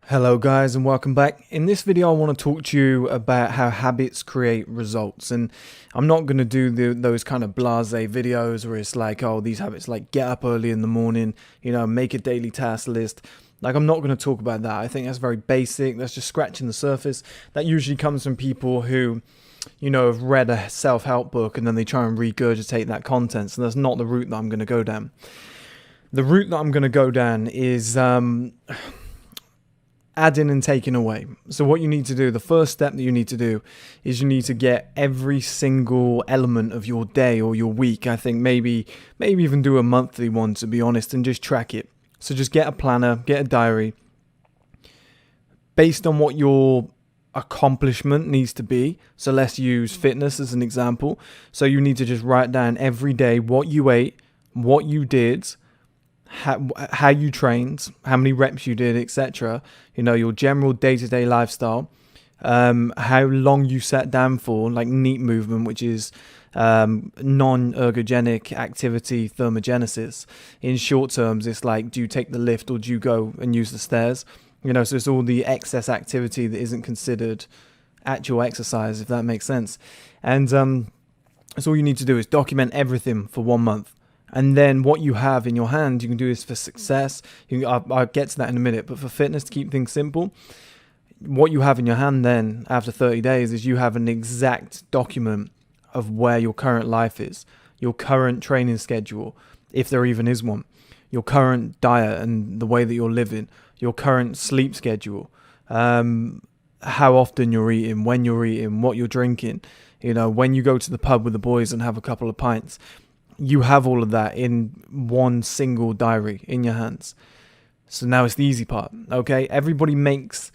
Hello guys and welcome back. In this video I want to talk to you about how habits create results, and I'm not going to do those kind of blasé videos where it's like, oh, these habits like get up early in the morning, make a daily task list. Like, I'm not going to talk about that. I think that's very basic. That's just scratching the surface. That usually comes from people who have read a self-help book and then they try and regurgitate that content. So that's not the route that I'm going to go down. The route that I'm going to go down is adding and taking away. So what you need to do, the first step that you need to do is you need to get every single element of your day or your week. I think maybe even do a monthly one, to be honest, and just track it. So just get a planner, get a diary based on what your accomplishment needs to be. So let's use fitness as an example. So you need to just write down every day what you ate, what you did, how you trained, how many reps you did, etc. Your general day-to-day lifestyle, how long you sat down for, like NEAT movement, which is non-ergogenic activity thermogenesis. In short terms, it's like, do you take the lift or do you go and use the stairs? So it's all the excess activity that isn't considered actual exercise, if that makes sense. And so all you need to do is document everything for 1 month. And then what you have in your hand, you can do this for success. I'll get to that in a minute. But for fitness, to keep things simple, what you have in your hand then after 30 days is you have an exact document of where your current life is, your current training schedule, if there even is one, your current diet and the way that you're living, your current sleep schedule, how often you're eating, when you're eating, what you're drinking, when you go to the pub with the boys and have a couple of pints. You have all of that in one single diary in your hands. So now it's the easy part, okay? Everybody makes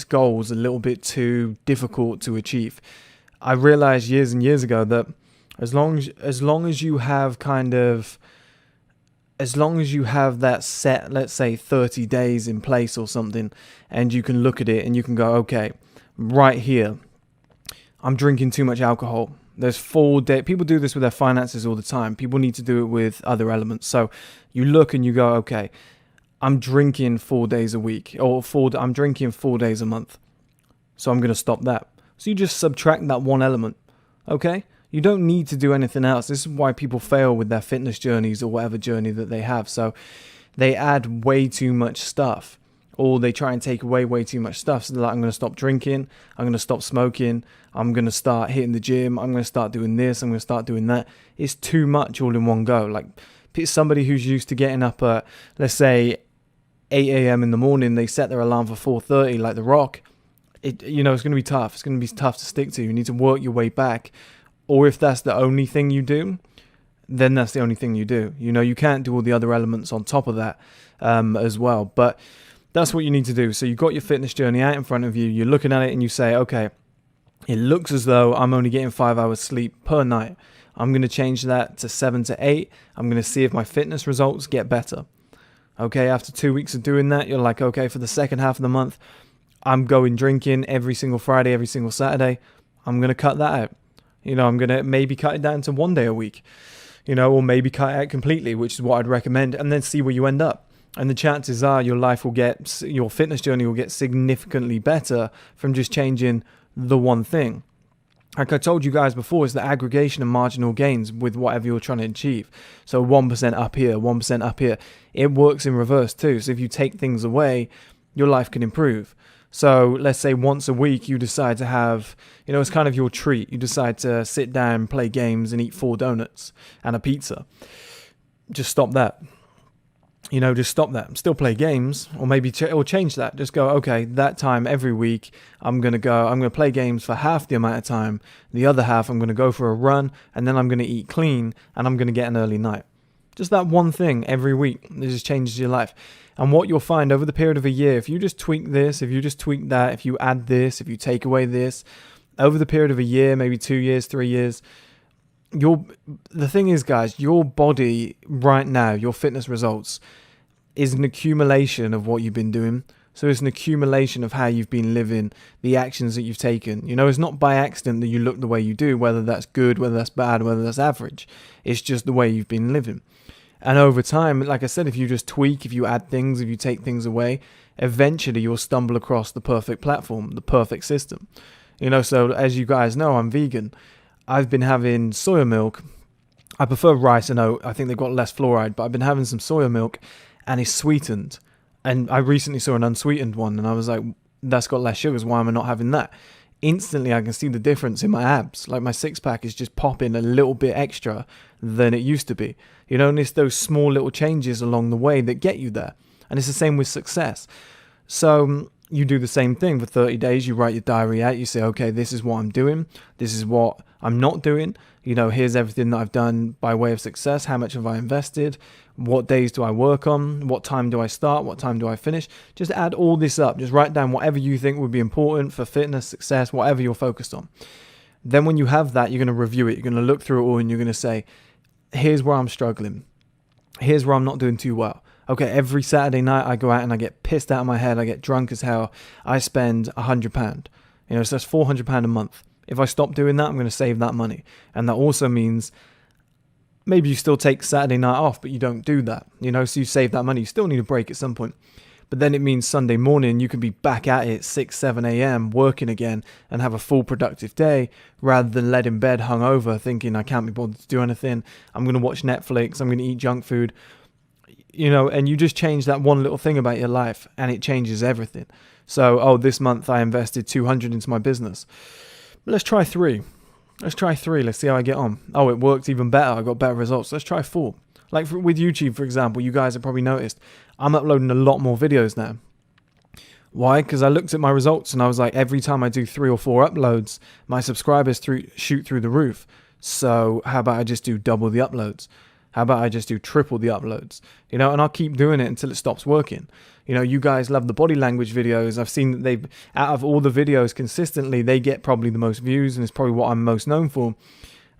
goals a little bit too difficult to achieve. I realized years and years ago that as long as you have that set, let's say 30 days in place or something, and you can look at it and you can go, okay, right here, I'm drinking too much alcohol. There's 4 days. People do this with their finances all the time. People need to do it with other elements. So you look and you go, okay, I'm drinking 4 days a week, or I'm drinking 4 days a month. So I'm going to stop that. So you just subtract that one element. Okay? You don't need to do anything else. This is why people fail with their fitness journeys or whatever journey that they have. So they add way too much stuff, or they try and take away way too much stuff. So they're like, I'm going to stop drinking, I'm going to stop smoking, I'm going to start hitting the gym, I'm going to start doing this, I'm going to start doing that. It's too much all in one go. Like, somebody who's used to getting up at, let's say, 8 a.m. in the morning, they set their alarm for 4:30, like The Rock. It's going to be tough. It's going to be tough to stick to. You need to work your way back. Or if that's the only thing you do, then that's the only thing you do. You can't do all the other elements on top of that as well. But that's what you need to do. So you've got your fitness journey out in front of you. You're looking at it and you say, okay, it looks as though I'm only getting 5 hours sleep per night. I'm going to change that to 7 to 8. I'm going to see if my fitness results get better. Okay, after 2 weeks of doing that, you're like, okay, for the second half of the month, I'm going drinking every single Friday, every single Saturday. I'm going to cut that out. I'm going to maybe cut it down to 1 day a week, or maybe cut it out completely, which is what I'd recommend, and then see where you end up. And the chances are your fitness journey will get significantly better from just changing the one thing. Like I told you guys before, it's the aggregation of marginal gains with whatever you're trying to achieve. So 1% up here, 1% up here. It works in reverse too. So if you take things away, your life can improve. So let's say once a week you decide to have, it's kind of your treat. You decide to sit down, play games and eat 4 donuts and a pizza. Just stop that. Just stop that. Still play games, or maybe or change that. Just go, okay, that time every week, I'm going to play games for half the amount of time. The other half, I'm going to go for a run, and then I'm going to eat clean, and I'm going to get an early night. Just that one thing every week. It just changes your life. And what you'll find over the period of a year, if you just tweak this, if you just tweak that, if you add this, if you take away this, over the period of a year, maybe 2 years, 3 years, the thing is, guys, your body right now, your fitness results, is an accumulation of what you've been doing. So it's an accumulation of how you've been living, the actions that you've taken. It's not by accident that you look the way you do, whether that's good, whether that's bad, whether that's average. It's just the way you've been living. And over time, like I said, if you just tweak, if you add things, if you take things away, eventually you'll stumble across the perfect platform, the perfect system. So as you guys know, I'm vegan. I've been having soya milk. I prefer rice and oat. I think they've got less fluoride, but I've been having some soya milk and it's sweetened. And I recently saw an unsweetened one and I was like, that's got less sugars. Why am I not having that? Instantly, I can see the difference in my abs. Like my six pack is just popping a little bit extra than it used to be. And it's those small little changes along the way that get you there. And it's the same with success. So you do the same thing for 30 days. You write your diary out. You say, okay, this is what I'm doing. This is what I'm not doing. Here's everything that I've done by way of success. How much have I invested? What days do I work on? What time do I start? What time do I finish? Just add all this up. Just write down whatever you think would be important for fitness, success, whatever you're focused on. Then when you have that, you're going to review it. You're going to look through it all and you're going to say, here's where I'm struggling. Here's where I'm not doing too well. Okay, every Saturday night I go out and I get pissed out of my head. I get drunk as hell. I spend £100. So that's £400 a month. If I stop doing that, I'm going to save that money. And that also means maybe you still take Saturday night off, but you don't do that. So you save that money. You still need a break at some point. But then it means Sunday morning you can be back at it 6, 7 a.m. working again and have a full productive day rather than let in bed hungover thinking I can't be bothered to do anything. I'm going to watch Netflix. I'm going to eat junk food. And you just change that one little thing about your life and it changes everything. So, this month I invested 200 into my business. Let's try 3. Let's see how I get on. It worked even better. I got better results. Let's try 4. Like with YouTube, for example, you guys have probably noticed I'm uploading a lot more videos now. Why? Because I looked at my results and I was like, every time I do 3 or 4 uploads, my subscribers shoot through the roof. So how about I just do double the uploads? How about I just do triple the uploads? And I'll keep doing it until it stops working. You guys love the body language videos. I've seen that out of all the videos consistently, they get probably the most views and it's probably what I'm most known for.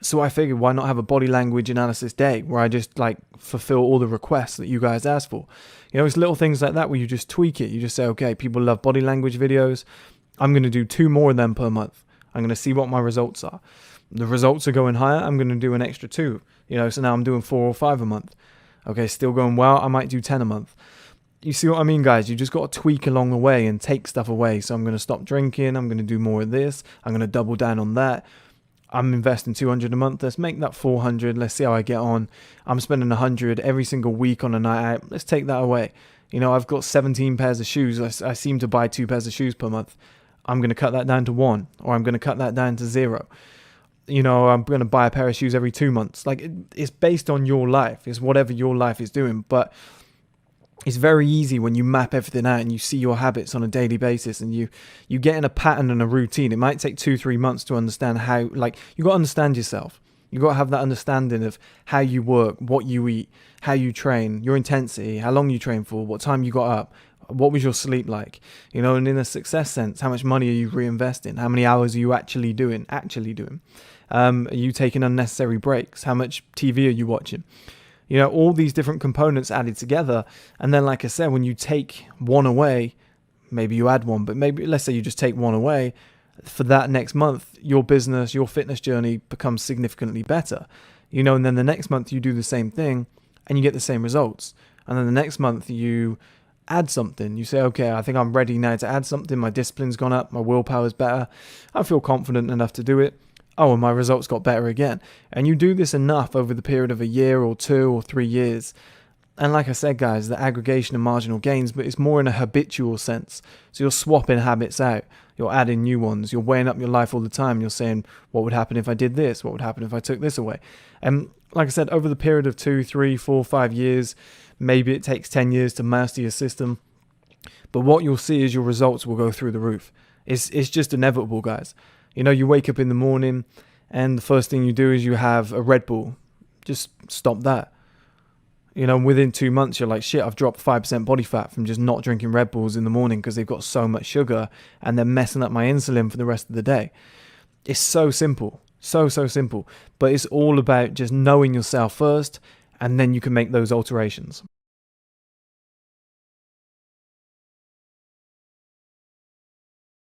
So I figured, why not have a body language analysis day where I just fulfill all the requests that you guys ask for? It's little things like that where you just tweak it. You just say, okay, people love body language videos. I'm going to do 2 more of them per month. I'm going to see what my results are. The results are going higher. I'm going to do an extra 2. So now I'm doing 4 or 5 a month. Okay, still going well. I might do 10 a month. You see what I mean, guys? You just got to tweak along the way and take stuff away. So I'm going to stop drinking. I'm going to do more of this. I'm going to double down on that. I'm investing 200 a month. Let's make that 400. Let's see how I get on. I'm spending 100 every single week on a night out. Let's take that away. I've got 17 pairs of shoes. I seem to buy 2 pairs of shoes per month. I'm going to cut that down to 1, or I'm going to cut that down to 0. I'm going to buy a pair of shoes every 2 months. It's based on your life. It's whatever your life is doing. But it's very easy when you map everything out and you see your habits on a daily basis and you get in a pattern and a routine. It might take 2-3 months to understand how, you got to understand yourself. You got to have that understanding of how you work, what you eat, how you train, your intensity, how long you train for, what time you got up, what was your sleep like, and in a success sense, how much money are you reinvesting? How many hours are you actually doing? Are you taking unnecessary breaks? How much TV are you watching? All these different components added together. And then, like I said, when you take one away, maybe you add one, but maybe let's say you just take one away, for that next month, your business, your fitness journey becomes significantly better. And then the next month you do the same thing and you get the same results. And then the next month you add something. You say, okay, I think I'm ready now to add something. My discipline's gone up. My willpower's better. I feel confident enough to do it. And my results got better again. And you do this enough over the period of a year or 2 or 3 years. And like I said, guys, the aggregation of marginal gains, but it's more in a habitual sense. So you're swapping habits out. You're adding new ones. You're weighing up your life all the time. You're saying, what would happen if I did this? What would happen if I took this away? And like I said, over the period of 2, 3, 4, 5 years, maybe it takes 10 years to master your system. But what you'll see is your results will go through the roof. It's just inevitable, guys. You wake up in the morning and the first thing you do is you have a Red Bull. Just stop that. Within 2 months, you're like, shit, I've dropped 5% body fat from just not drinking Red Bulls in the morning because they've got so much sugar and they're messing up my insulin for the rest of the day. It's so simple. So simple. But it's all about just knowing yourself first, and then you can make those alterations.